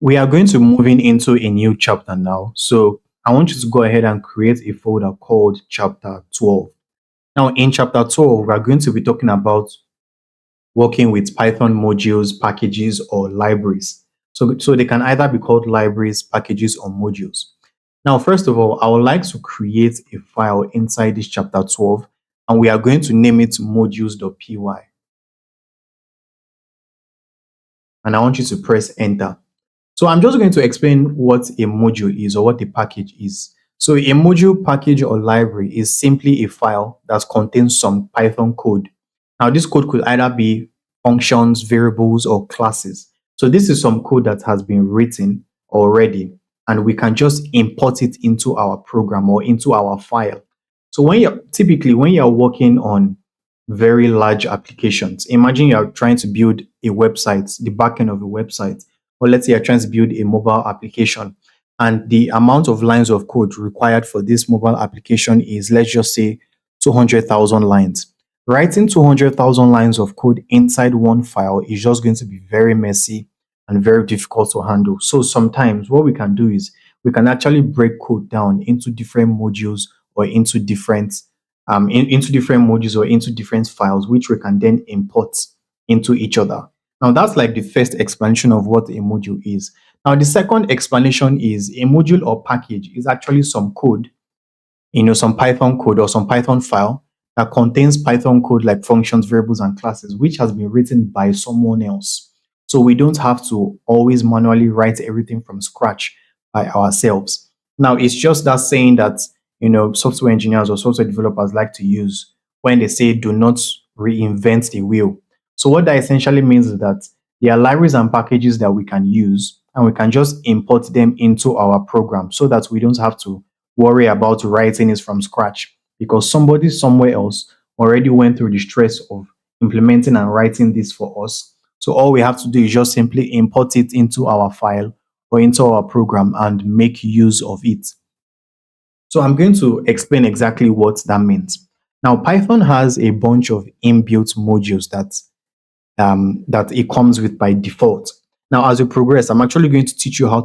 We are going to moving into a new chapter now. So I want you to go ahead and create a folder called chapter 12. Now in chapter 12, we are going to be talking about working with Python modules, packages, or libraries. So they can either be called libraries, packages, or modules. Now, first of all, I would like to create a file inside this chapter 12, and we are going to name it modules.py. And I want you to press enter. So I'm just going to explain what a module is or what a package is. So a module, package, or library is simply a file that contains some Python code. Now this code could either be functions, variables, or classes. So this is some code that has been written already, and we can just import it into our program or into our file. So when you're working on very large applications, imagine you're trying to build a website, the backend of a website, or let's say you're trying to build a mobile application, and the amount of lines of code required for this mobile application is, let's just say, 200,000 lines. Writing 200,000 lines of code inside one file is just going to be very messy and very difficult to handle. So sometimes what we can do is we can actually break code down into different modules or into different modules or into different files, which we can then import into each other. Now that's like the first explanation of what a module is. Now the second explanation is a module or package is actually some code, some Python code or some Python file that contains Python code like functions, variables, and classes, which has been written by someone else. So we don't have to always manually write everything from scratch by ourselves. Now it's just that saying that software engineers or software developers like to use when they say do not reinvent the wheel. So what that essentially means is that there are libraries and packages that we can use, and we can just import them into our program so that we don't have to worry about writing it from scratch, because somebody somewhere else already went through the stress of implementing and writing this for us. So all we have to do is just simply import it into our file or into our program and make use of it. So I'm going to explain exactly what that means. Now, Python has a bunch of inbuilt modules that it comes with by default. Now, as we progress, I'm actually going to teach you how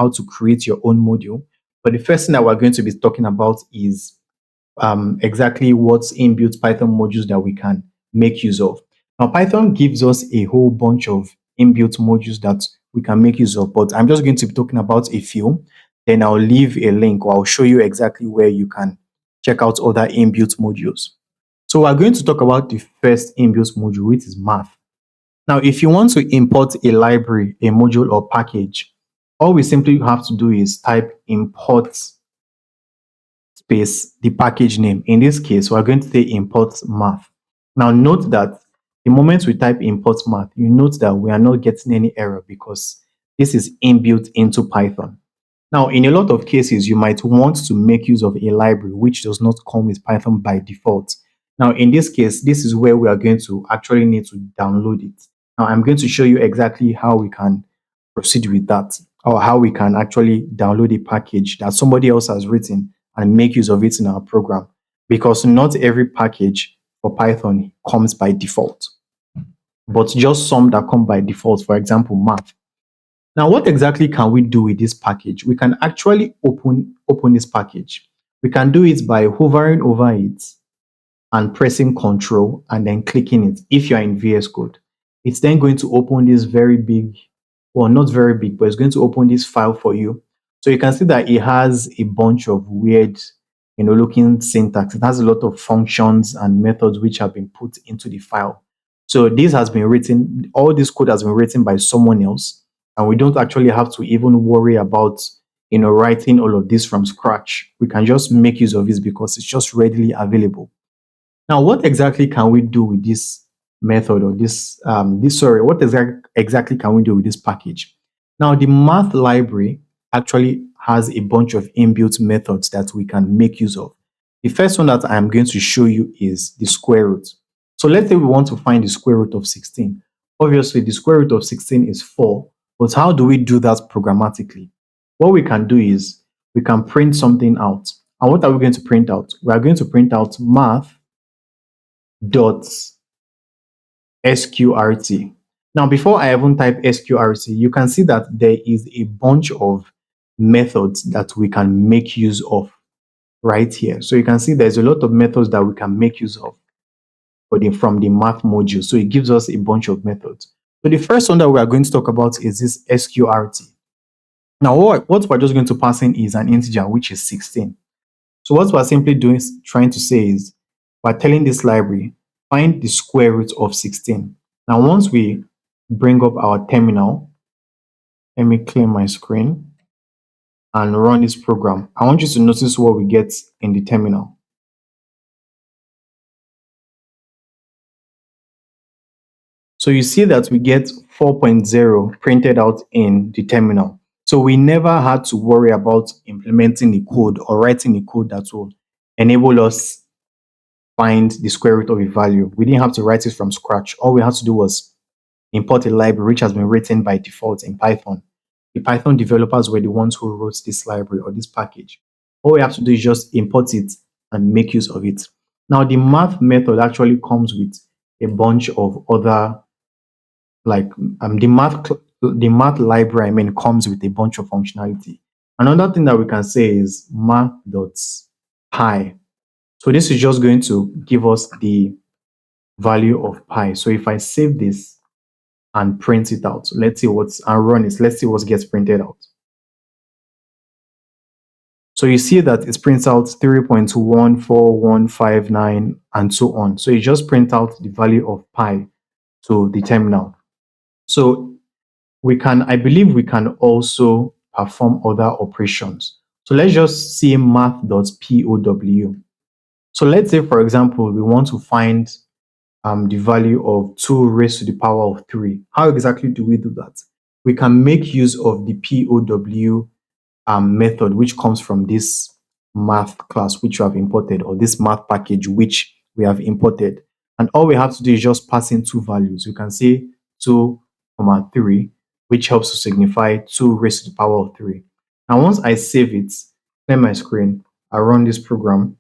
to create your own module. But the first thing that we're going to be talking about is exactly what's inbuilt Python modules that we can make use of. Now, Python gives us a whole bunch of inbuilt modules that we can make use of, but I'm just going to be talking about a few. Then I'll leave a link, or I'll show you exactly where you can check out other inbuilt modules. So we're going to talk about the first inbuilt module, which is math. Now, if you want to import a library, a module, or package, all we simply have to do is type import space the package name. In this case, we're going to say import math. Now, note that the moment we type import math, you note that we are not getting any error because this is inbuilt into Python. Now, in a lot of cases, you might want to make use of a library which does not come with Python by default. Now, in this case, this is where we are going to actually need to download it. Now, I'm going to show you exactly how we can proceed with that, or how we can actually download a package that somebody else has written and make use of it in our program, because not every package for Python comes by default, but just some that come by default, for example, math. Now, what exactly can we do with this package? We can actually open this package. We can do it by hovering over it and pressing Control and then clicking it. If you are in VS Code, it's then going to open this very big, well, not very big, but it's going to open this file for you. So you can see that it has a bunch of weird, looking syntax. It has a lot of functions and methods which have been put into the file. So this has been written, all this code has been written by someone else, and we don't actually have to even worry about writing all of this from scratch. We can just make use of this because it's just readily available. Now, what exactly can we do with this method, or what exactly can we do with this package? Now, the math library actually has a bunch of inbuilt methods that we can make use of. The first one that I'm going to show you is the square root. So let's say we want to find the square root of 16. Obviously, the square root of 16 is 4, but how do we do that programmatically? What we can do is we can print something out. And what are we going to print out? We are going to print out math dot sqrt. Now, before I even type SQRT, you can see that there is a bunch of methods that we can make use of right here. So you can see there's a lot of methods that we can make use of from the math module. So it gives us a bunch of methods. So the first one that we are going to talk about is this SQRT. Now, what we're just going to pass in is an integer, which is 16. So what we're simply doing is trying to say is we're telling this library, find the square root of 16. Now, once we bring up our terminal, let me clear my screen and run this program. I want you to notice what we get in the terminal. So you see that we get 4.0 printed out in the terminal. So we never had to worry about implementing the code or writing the code that will enable us find the square root of a value. We didn't have to write it from scratch. All we had to do was import a library which has been written by default in Python. The Python developers were the ones who wrote this library or this package. All we have to do is just import it and make use of it. Now, the math method actually comes with a bunch of other, like the math library, I mean, comes with a bunch of functionality. Another thing that we can say is math.py. So this is just going to give us the value of pi. So if I save this and print it out, let's see what's and run it, let's see what gets printed out. So you see that it prints out 3.14159 and so on. So you just print out the value of pi to the terminal. So I believe we can also perform other operations. So let's just see math.pow. So let's say, for example, we want to find the value of 2 raised to the power of 3. How exactly do we do that? We can make use of the POW method, which comes from this math class which we have imported, or this math package which we have imported. And all we have to do is just pass in two values. We can say 2, 3, which helps to signify 2 raised to the power of 3. Now, once I save it, clear my screen, I run this program,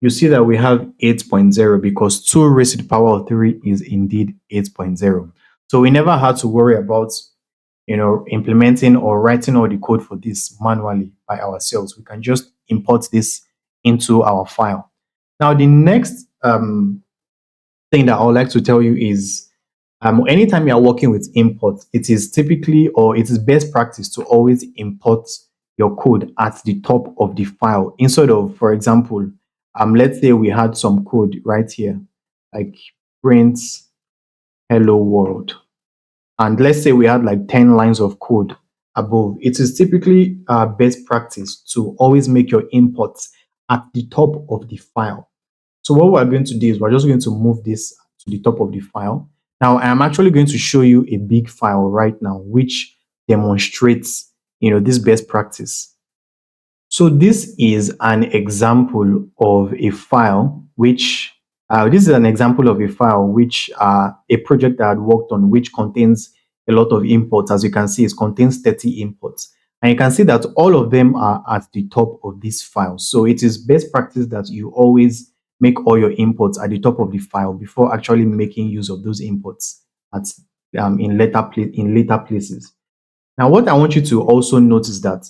you see that we have 8.0 because 2 raised to the power of 3 is indeed 8.0. So we never had to worry about implementing or writing all the code for this manually by ourselves. We can just import this into our file. Now, the next thing that I would like to tell you is anytime you are working with import, it is typically, or it is best practice to always import your code at the top of the file instead of, for example, let's say we had some code right here, like print hello world. And let's say we had like 10 lines of code above. It is typically best practice to always make your imports at the top of the file. So what we're going to do is we're just going to move this to the top of the file. Now, I'm actually going to show you a big file right now, which demonstrates, this best practice. So this is an example of a file which this is an example of a file which a project that I had worked on, which contains a lot of imports. As you can see, it contains 30 imports. And you can see that all of them are at the top of this file. So it is best practice that you always make all your imports at the top of the file before actually making use of those imports at in later places. Now, what I want you to also notice that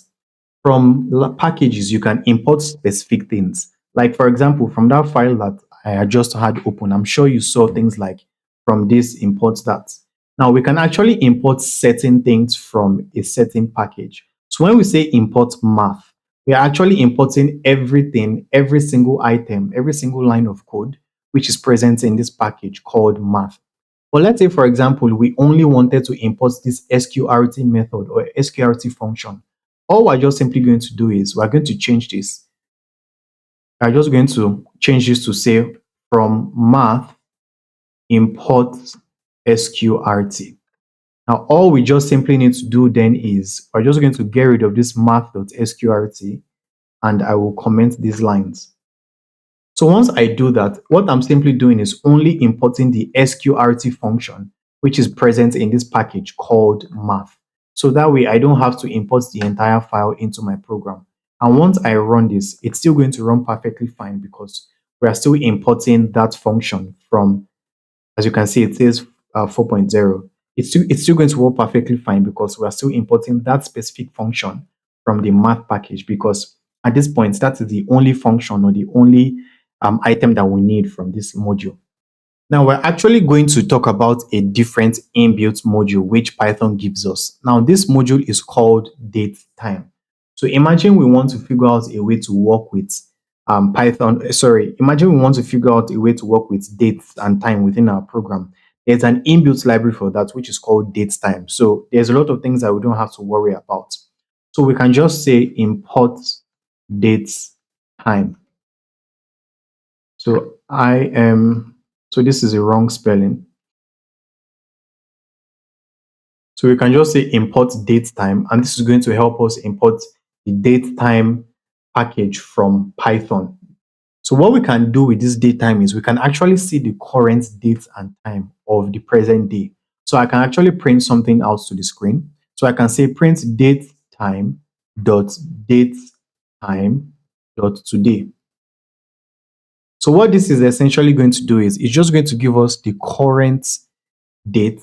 from packages, you can import specific things. Like, for example, from that file that I just had open, I'm sure you saw things like from this, import that. Now, we can actually import certain things from a certain package. So when we say import math, we are actually importing everything, every single item, every single line of code, which is present in this package called math. But let's say, for example, we only wanted to import this SQRT method or SQRT function. All we're just simply going to do is we're going to change this. I'm just going to change this to say from math import SQRT. Now, all we just simply need to do then is we're just going to get rid of this math.sqrt and I will comment these lines. So once I do that, what I'm simply doing is only importing the SQRT function, which is present in this package called math. So that way I don't have to import the entire file into my program. And once I run this, it's still going to run perfectly fine because we are still importing that function from As you can see, it says 4.0. It's still going to work perfectly fine because we are still importing that specific function from the math package, because at this point, that is the only function or the only item that we need from this module. Now we're actually going to talk about a different inbuilt module which Python gives us. Now this module is called date time. So imagine we want to figure out a way to work with imagine we want to figure out a way to work with dates and time within our program. There's an inbuilt library for that which is called date time. So there's a lot of things that we don't have to worry about. So we can just say import dates time. So so this is a wrong spelling. So we can just say import date time, and this is going to help us import the date time package from Python. So what we can do with this date time is we can actually see the current date and time of the present day. So I can actually print something out to the screen. So I can say print date time dot today. So what this is essentially going to do is it's just going to give us the current date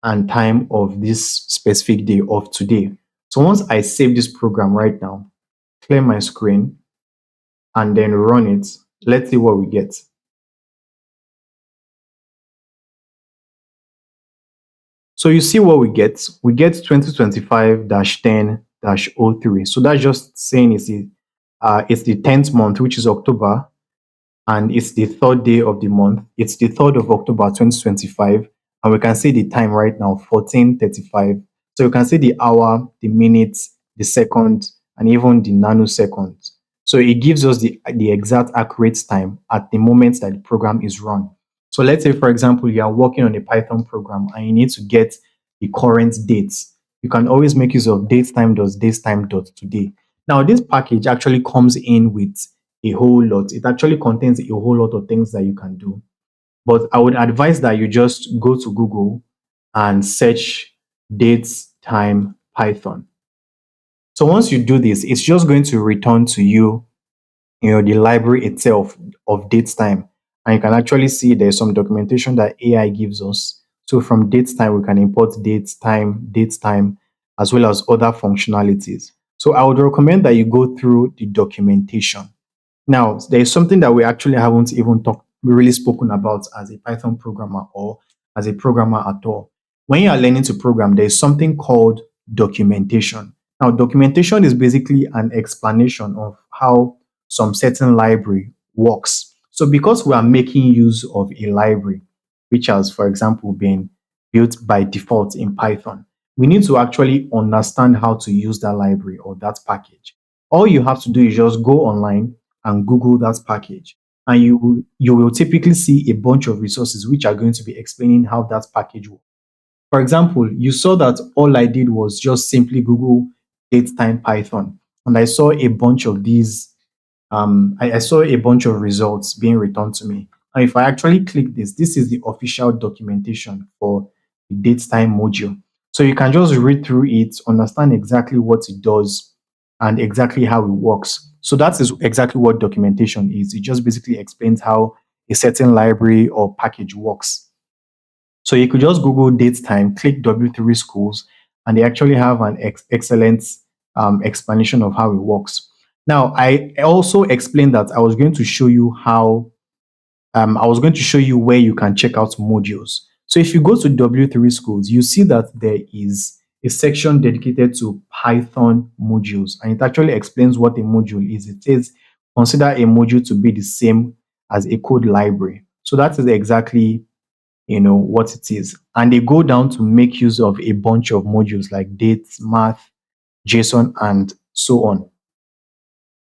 and time of this specific day of today. So once I save this program right now, clear my screen, and then run it, let's see what we get. So you see what we get. We get 2025-10-03. So that's just saying it's the 10th month, which is October, and it's the third day of the month. It's the 3rd of October 2025, and we can see the time right now, 14:35. So you can see the hour, the minutes, the second, and even the nanoseconds. So it gives us the exact accurate time at the moment that the program is run. So let's say, for example, you are working on a Python program and you need to get the current dates. You can always make use of datetime.today. Now, this package actually comes in with a whole lot. It actually contains a whole lot of things that you can do. But I would advise that you just go to Google and search dates time Python. So once you do this, it's just going to return to you, the library itself of dates time. And you can actually see there's some documentation that AI gives us. So from dates time, we can import dates time, as well as other functionalities. So I would recommend that you go through the documentation. Now, there is something that we actually haven't even really spoken about as a Python programmer or as a programmer at all. When you are learning to program, there is something called documentation. Now, documentation is basically an explanation of how some certain library works. So, because we are making use of a library, which has, for example, been built by default in Python, we need to actually understand how to use that library or that package. All you have to do is just go online and Google that package. And you will typically see a bunch of resources which are going to be explaining how that package works. For example, you saw that all I did was just simply Google datetime Python, and I saw a bunch of these. I saw a bunch of results being returned to me. And if I actually click this is the official documentation for the datetime module. So you can just read through it, understand exactly what it does, and exactly how it works. So that is exactly what documentation is. It just basically explains how a certain library or package works. So you could just Google date time, click W3 schools, and they actually have an excellent explanation of how it works. Now, I also explained that I was going to show you where you can check out modules. So if you go to W3 schools, you see that there is a section dedicated to Python modules, and it actually explains what a module is. It says consider a module to be the same as a code library. So that is exactly what it is. And they go down to make use of a bunch of modules like dates, math, JSON, and so on.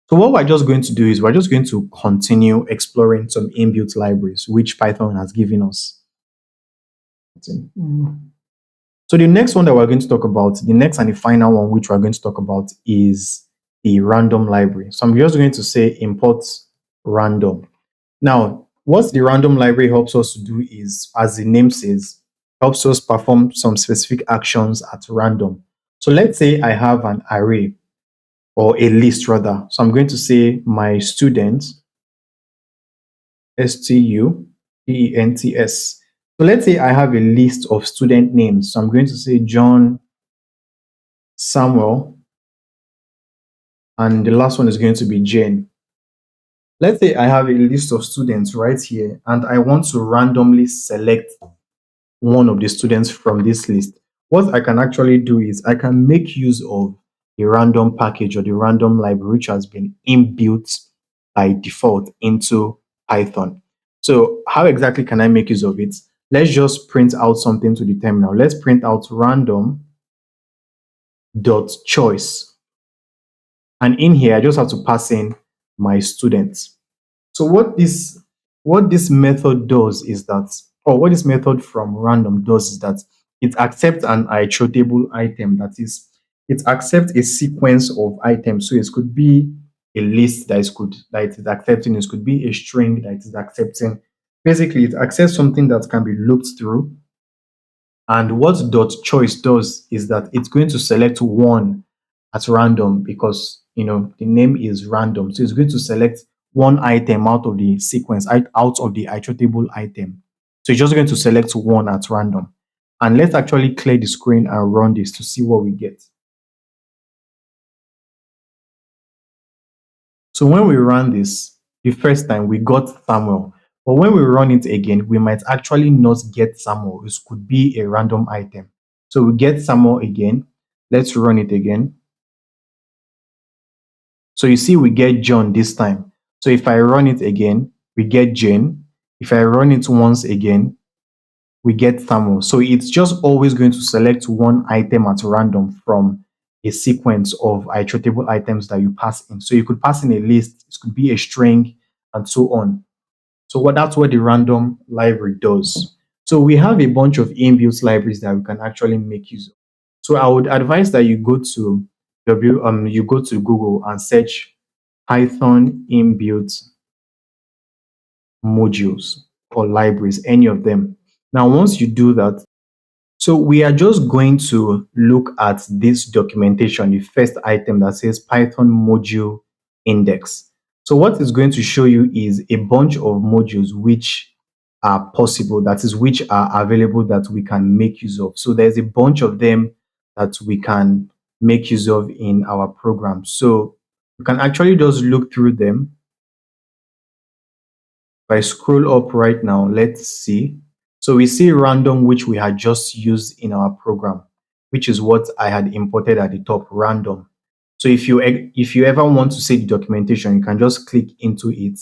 So what we're just going to do is we're just going to continue exploring some inbuilt libraries which Python has given us. So the next one that we're going to talk about, the next and the final one which we're going to talk about, is the random library. So I'm just going to say import random. Now, what the random library helps us to do is, as the name says, helps us perform some specific actions at random. So let's say I have an array, or a list rather. So I'm going to say my students, students, So let's say I have a list of student names. So I'm going to say John, Samuel, and the last one is going to be Jane. Let's say I have a list of students right here, and I want to randomly select one of the students from this list. What I can actually do is I can make use of the random package or the random library which has been inbuilt by default into Python. So how exactly can I make use of it? Let's just print out something to the terminal. Let's print out random dot choice. And in here, I just have to pass in my students. So what this method does is that, or what this method from random does is that it accepts an iterable item. That is, it accepts a sequence of items. So it could be a list that it is accepting. It could be a string that it is accepting. Basically, it accepts something that can be looked through. And what dot choice does is that it's going to select one at random because the name is random. So it's going to select one item out of the sequence, out of the iterable item. So it's just going to select one at random. And let's actually clear the screen and run this to see what we get. So when we run this the first time, we got Samuel. But when we run it again, we might actually not get Samuel. It could be a random item. So we get Samuel again. Let's run it again. So you see, we get John this time. So if I run it again, we get Jane. If I run it once again, we get Samuel. So it's just always going to select one item at random from a sequence of iterable items that you pass in. So you could pass in a list, it could be a string, and so on. So that's what the random library does. So we have a bunch of inbuilt libraries that we can actually make use of. So I would advise that you go to Google and search Python inbuilt modules or libraries, any of them. Now, once you do that, so we are just going to look at this documentation, the first item that says Python module index. So what it's going to show you is a bunch of modules which are possible, that is, which are available that we can make use of. So there's a bunch of them that we can make use of in our program. So you can actually just look through them. If I scroll up right now, let's see. So we see random, which we had just used in our program, which is what I had imported at the top, random. So if you ever want to see the documentation, you can just click into it.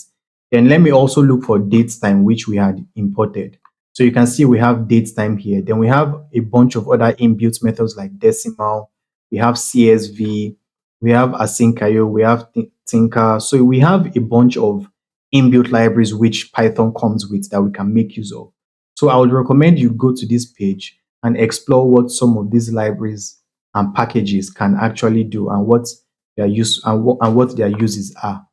Then let me also look for date time, which we had imported. So you can see we have date time here. Then we have a bunch of other inbuilt methods like decimal. We have CSV. We have asyncio. We have Tinker. So we have a bunch of inbuilt libraries which Python comes with that we can make use of. So I would recommend you go to this page and explore what some of these libraries and packages can actually do and what their use and what their uses are.